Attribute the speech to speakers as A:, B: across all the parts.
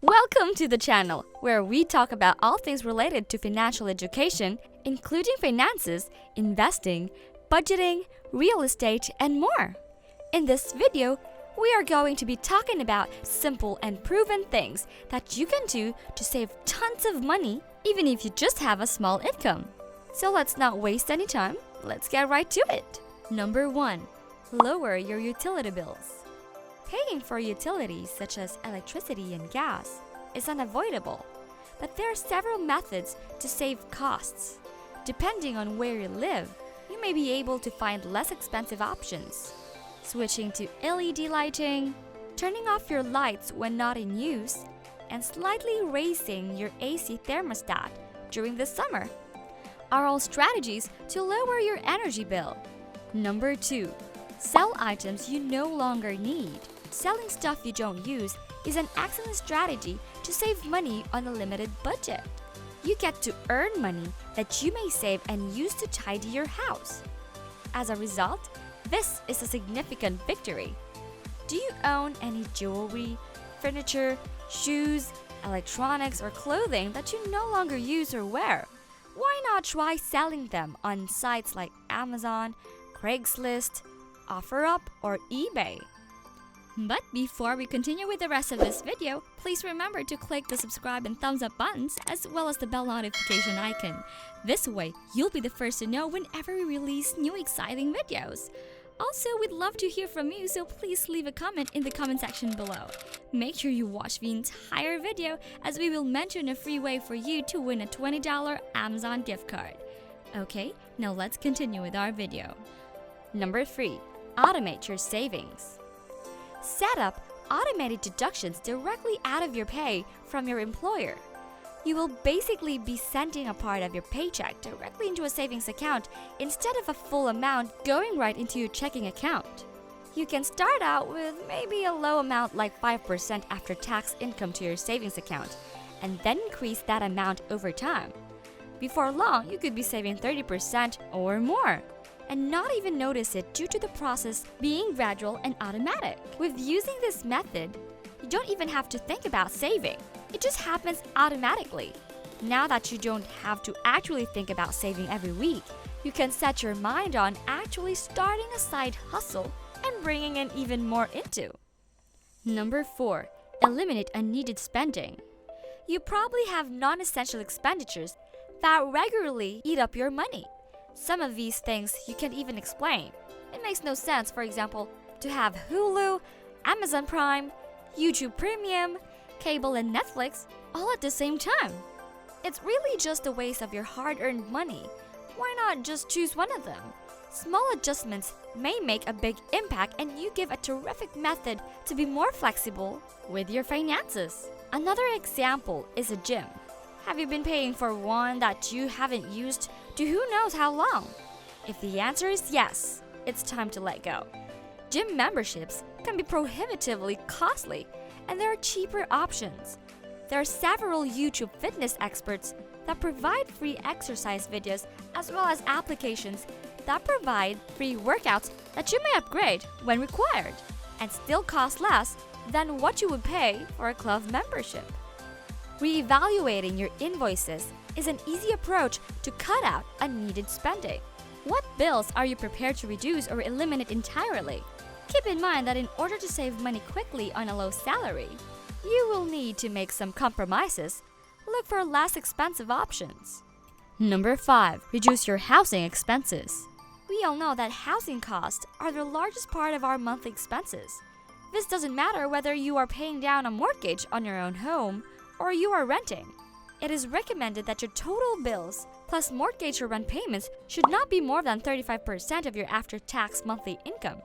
A: Welcome to the channel, where we talk about all things related to financial education, including finances, investing, budgeting, real estate, and more. In this video, we are going to be talking about simple and proven things that you can do to save tons of money, even if you just have a small income. So let's not waste any time, let's get right to it. Number 1. Lower your utility bills. Paying for utilities such as electricity and gas is unavoidable, but there are several methods to save costs. Depending on where you live, you may be able to find less expensive options. Switching to LED lighting, turning off your lights when not in use, and slightly raising your AC thermostat during the summer are all strategies to lower your energy bill. Number 2. Sell items you no longer need. Selling stuff you don't use is an excellent strategy to save money on a limited budget. You get to earn money that you may save and use to tidy your house. As a result, this is a significant victory. Do you own any jewelry, furniture, shoes, electronics, or clothing that you no longer use or wear? Why not try selling them on sites like Amazon, Craigslist, OfferUp, or eBay? But before we continue with the rest of this video, please remember to click the subscribe and thumbs up buttons as well as the bell notification icon. This way, you'll be the first to know whenever we release new exciting videos. Also, we'd love to hear from you, so please leave a comment in the comment section below. Make sure you watch the entire video, as we will mention a free way for you to win a $20 Amazon gift card. Okay, now let's continue with our video. Number 3. Automate your savings. Set up automated deductions directly out of your pay from your employer. You will basically be sending a part of your paycheck directly into a savings account instead of a full amount going right into your checking account. You can start out with maybe a low amount like 5% after tax income to your savings account, and then increase that amount over time. Before long, you could be saving 30% or more, and not even notice it due to the process being gradual and automatic. With using this method, you don't even have to think about saving. It just happens automatically. Now that you don't have to actually think about saving every week, you can set your mind on actually starting a side hustle and bringing in even more into. Number 4. Eliminate unneeded spending. You probably have non-essential expenditures that regularly eat up your money. Some of these things you can't even explain. It makes no sense, for example, to have Hulu, Amazon Prime, YouTube Premium, cable and Netflix all at the same time. It's really just a waste of your hard-earned money. Why not just choose one of them? Small adjustments may make a big impact, and you give a terrific method to be more flexible with your finances. Another example is a gym. Have you been paying for one that you haven't used to who knows how long? If the answer is yes, it's time to let go. Gym memberships can be prohibitively costly, and there are cheaper options. There are several YouTube fitness experts that provide free exercise videos, as well as applications that provide free workouts that you may upgrade when required and still cost less than what you would pay for a club membership. Reevaluating your invoices is an easy approach to cut out unneeded spending. What bills are you prepared to reduce or eliminate entirely? Keep in mind that in order to save money quickly on a low salary, you will need to make some compromises. Look for less expensive options. Number 5. Reduce your housing expenses. We all know that housing costs are the largest part of our monthly expenses. This doesn't matter whether you are paying down a mortgage on your own home or you are renting. It is recommended that your total bills plus mortgage or rent payments should not be more than 35% of your after-tax monthly income.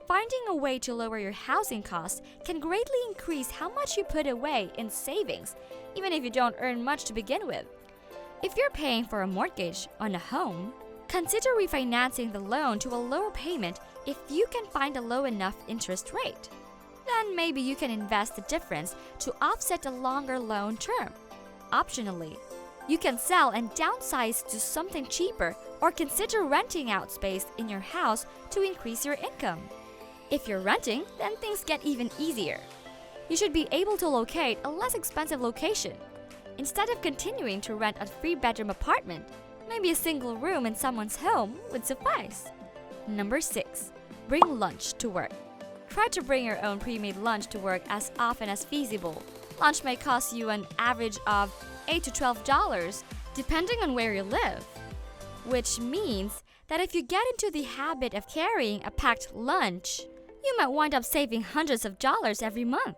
A: Finding a way to lower your housing costs can greatly increase how much you put away in savings, even if you don't earn much to begin with. If you're paying for a mortgage on a home, consider refinancing the loan to a lower payment if you can find a low enough interest rate. Then maybe you can invest the difference to offset a longer loan term. Optionally, you can sell and downsize to something cheaper, or consider renting out space in your house to increase your income. If you're renting, then things get even easier. You should be able to locate a less expensive location. Instead of continuing to rent a 3-bedroom apartment, maybe a single room in someone's home would suffice. Number 6. Bring lunch to work. Try to bring your own pre-made lunch to work as often as feasible. Lunch may cost you an average of $8 to $12, depending on where you live. Which means that if you get into the habit of carrying a packed lunch, you might wind up saving hundreds of dollars every month.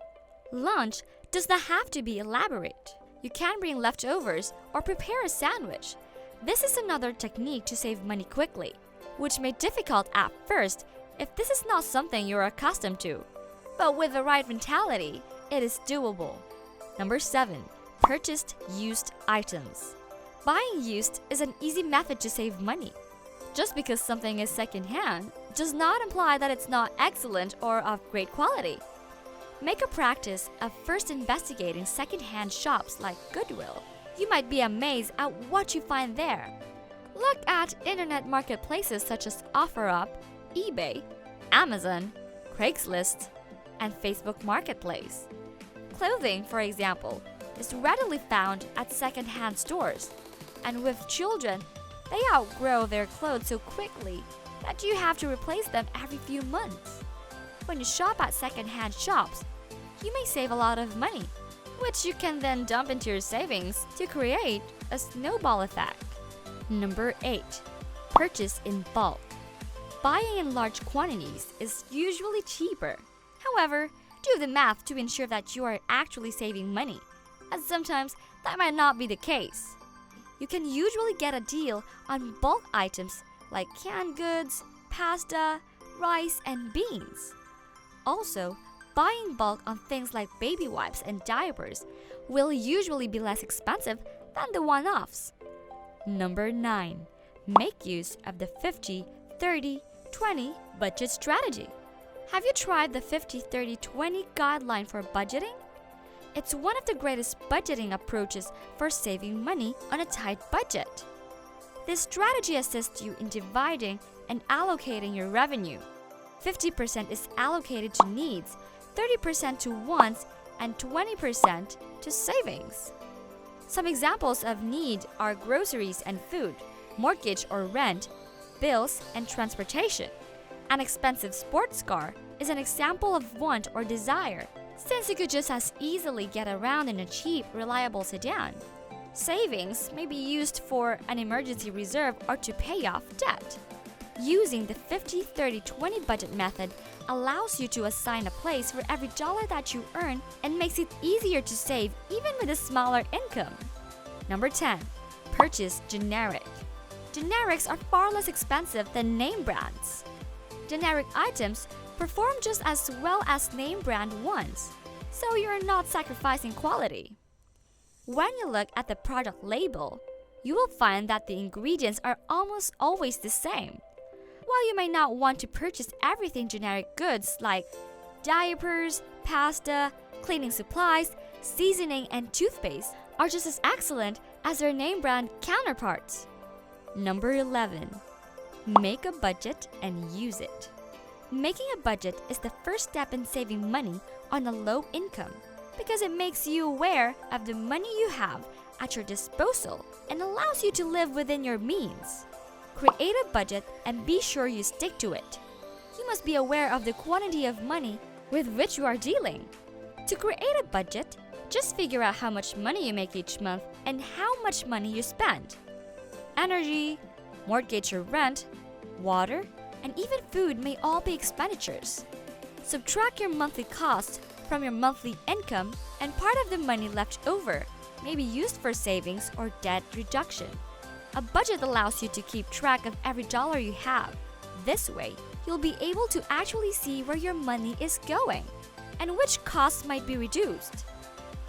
A: Lunch does not have to be elaborate. You can bring leftovers or prepare a sandwich. This is another technique to save money quickly, which may be difficult at first if this is not something you're accustomed to. But with the right mentality, it is doable. Number 7. Purchased used items. Buying used is an easy method to save money. Just because something is secondhand does not imply that it's not excellent or of great quality. Make a practice of first investigating secondhand shops like Goodwill. You might be amazed at what you find there. Look at internet marketplaces such as OfferUp, eBay, Amazon, Craigslist, and Facebook Marketplace. Clothing, for example, is readily found at secondhand stores, and with children, they outgrow their clothes so quickly that you have to replace them every few months. When you shop at secondhand shops, you may save a lot of money, which you can then dump into your savings to create a snowball effect. Number 8. Purchase in bulk. Buying in large quantities is usually cheaper. However, do the math to ensure that you are actually saving money, as sometimes that might not be the case. You can usually get a deal on bulk items like canned goods, pasta, rice, and beans. Also, buying bulk on things like baby wipes and diapers will usually be less expensive than the one-offs. Number 9. Make use of the 50-30-20 budget strategy. Have you tried the 50-30-20 guideline for budgeting? It's one of the greatest budgeting approaches for saving money on a tight budget. This strategy assists you in dividing and allocating your revenue. 50% is allocated to needs, 30% to wants, and 20% to savings. Some examples of need are groceries and food, mortgage or rent, bills, and transportation. An expensive sports car is an example of want or desire, since you could just as easily get around in a cheap, reliable sedan. Savings may be used for an emergency reserve or to pay off debt. Using the 50-30-20 budget method allows you to assign a place for every dollar that you earn and makes it easier to save even with a smaller income. Number 10. Purchase generic. Generics are far less expensive than name brands. Generic items perform just as well as name brand ones, so you're not sacrificing quality. When you look at the product label, you will find that the ingredients are almost always the same. While you may not want to purchase everything generic goods like diapers, pasta, cleaning supplies, seasoning, and toothpaste are just as excellent as their name brand counterparts. Number 11. Make a budget and use it. Making a budget is the first step in saving money on a low income because it makes you aware of the money you have at your disposal and allows you to live within your means. Create a budget and be sure you stick to it. You must be aware of the quantity of money with which you are dealing. To create a budget, just figure out how much money you make each month and how much money you spend. Energy, mortgage or rent, water, and even food may all be expenditures. Subtract your monthly costs from your monthly income, and part of the money left over may be used for savings or debt reduction. A budget allows you to keep track of every dollar you have. This way, you'll be able to actually see where your money is going and which costs might be reduced.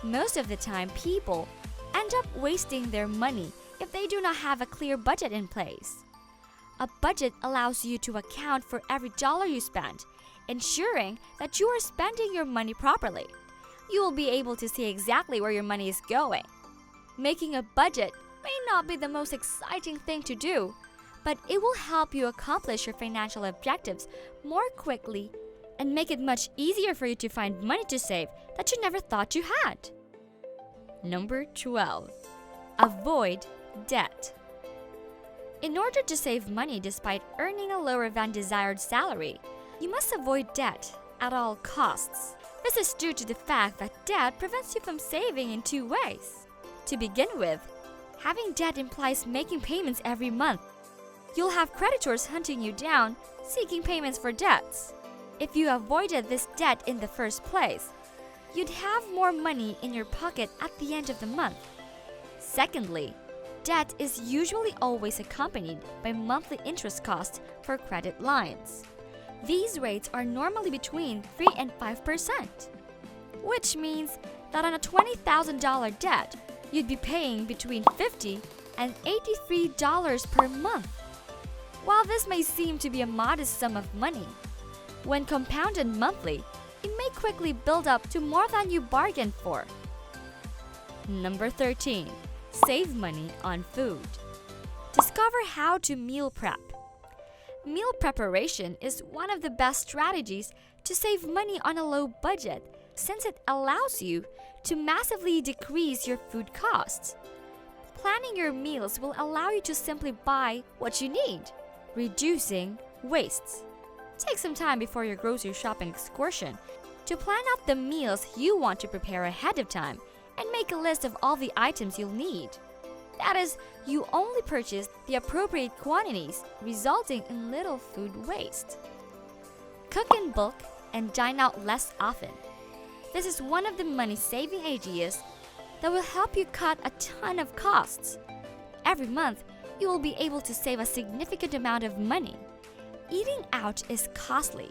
A: Most of the time, people end up wasting their money if they do not have a clear budget in place. A budget allows you to account for every dollar you spend, ensuring that you are spending your money properly. You will be able to see exactly where your money is going. Making a budget may not be the most exciting thing to do, but it will help you accomplish your financial objectives more quickly and make it much easier for you to find money to save that you never thought you had. Number 12. Avoid debt. In order to save money despite earning a lower than desired salary, you must avoid debt at all costs. This is due to the fact that debt prevents you from saving in two ways. To begin with, having debt implies making payments every month. You'll have creditors hunting you down, seeking payments for debts. If you avoided this debt in the first place, you'd have more money in your pocket at the end of the month. Secondly, debt is usually always accompanied by monthly interest costs for credit lines. These rates are normally between 3 and 5%, which means that on a $20,000 debt, you'd be paying between $50 and $83 per month. While this may seem to be a modest sum of money, when compounded monthly, it may quickly build up to more than you bargained for. Number 13. Save money on food. Discover how to meal prep. Meal preparation is one of the best strategies to save money on a low budget since it allows you to massively decrease your food costs. Planning your meals will allow you to simply buy what you need, reducing wastes. Take some time before your grocery shopping excursion to plan out the meals you want to prepare ahead of time and make a list of all the items you'll need. That is, you only purchase the appropriate quantities, resulting in little food waste. Cook in bulk and dine out less often. This is one of the money-saving ideas that will help you cut a ton of costs. Every month, you will be able to save a significant amount of money. Eating out is costly.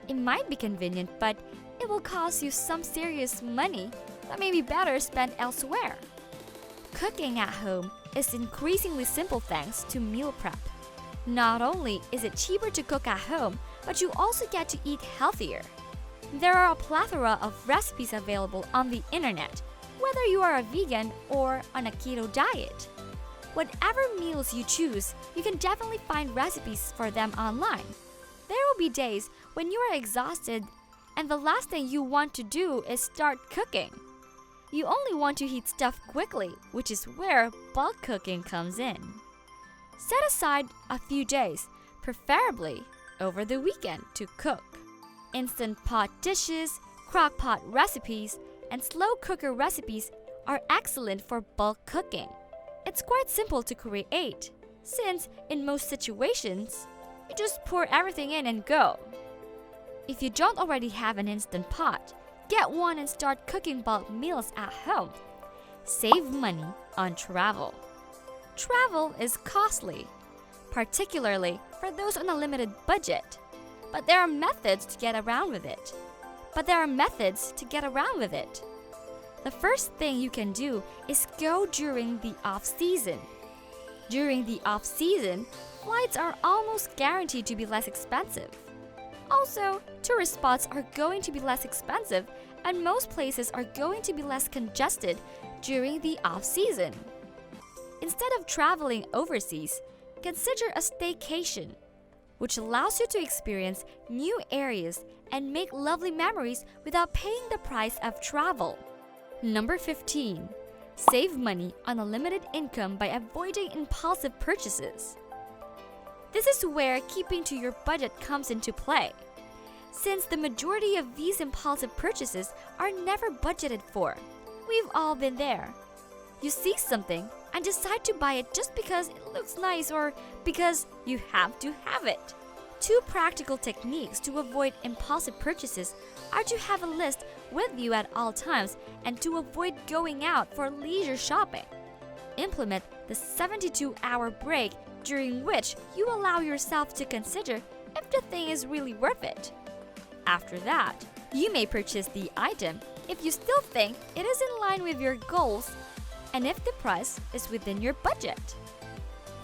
A: It might be convenient, but it will cost you some serious money that may be better spent elsewhere. Cooking at home is increasingly simple thanks to meal prep. Not only is it cheaper to cook at home, but you also get to eat healthier. There are a plethora of recipes available on the internet, whether you are a vegan or on a keto diet. Whatever meals you choose, you can definitely find recipes for them online. There will be days when you are exhausted and the last thing you want to do is start cooking. You only want to heat stuff quickly, which is where bulk cooking comes in. Set aside a few days, preferably over the weekend, to cook. Instant pot dishes, crock pot recipes, and slow cooker recipes are excellent for bulk cooking. It's quite simple to create, since in most situations, you just pour everything in and go. If you don't already have an instant pot, get one and start cooking bulk meals at home. Save money on travel. Travel is costly, particularly for those on a limited budget. But there are methods to get around with it. The first thing you can do is go during the off-season. During the off-season, flights are almost guaranteed to be less expensive. Also, tourist spots are going to be less expensive, and most places are going to be less congested during the off-season. Instead of traveling overseas, consider a staycation, which allows you to experience new areas and make lovely memories without paying the price of travel. Number 15. Save money on a limited income by avoiding impulsive purchases. This is where keeping to your budget comes into play, since the majority of these impulsive purchases are never budgeted for. We've all been there. You see something and decide to buy it just because it looks nice or because you have to have it. Two practical techniques to avoid impulsive purchases are to have a list with you at all times and to avoid going out for leisure shopping. Implement the 72-hour break during which you allow yourself to consider if the thing is really worth it. After that, you may purchase the item if you still think it is in line with your goals and if the price is within your budget.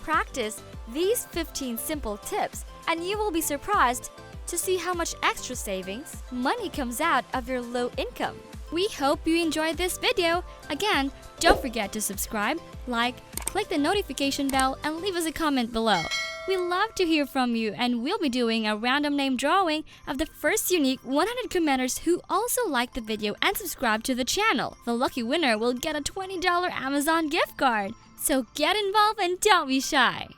A: Practice these 15 simple tips and you will be surprised to see how much extra savings money comes out of your low income. We hope you enjoyed this video. Again, don't forget to subscribe, like, click the notification bell, and leave us a comment below. We love to hear from you, and we'll be doing a random name drawing of the first unique 100 commenters who also like the video and subscribe to the channel. The lucky winner will get a $20 Amazon gift card. So get involved and don't be shy.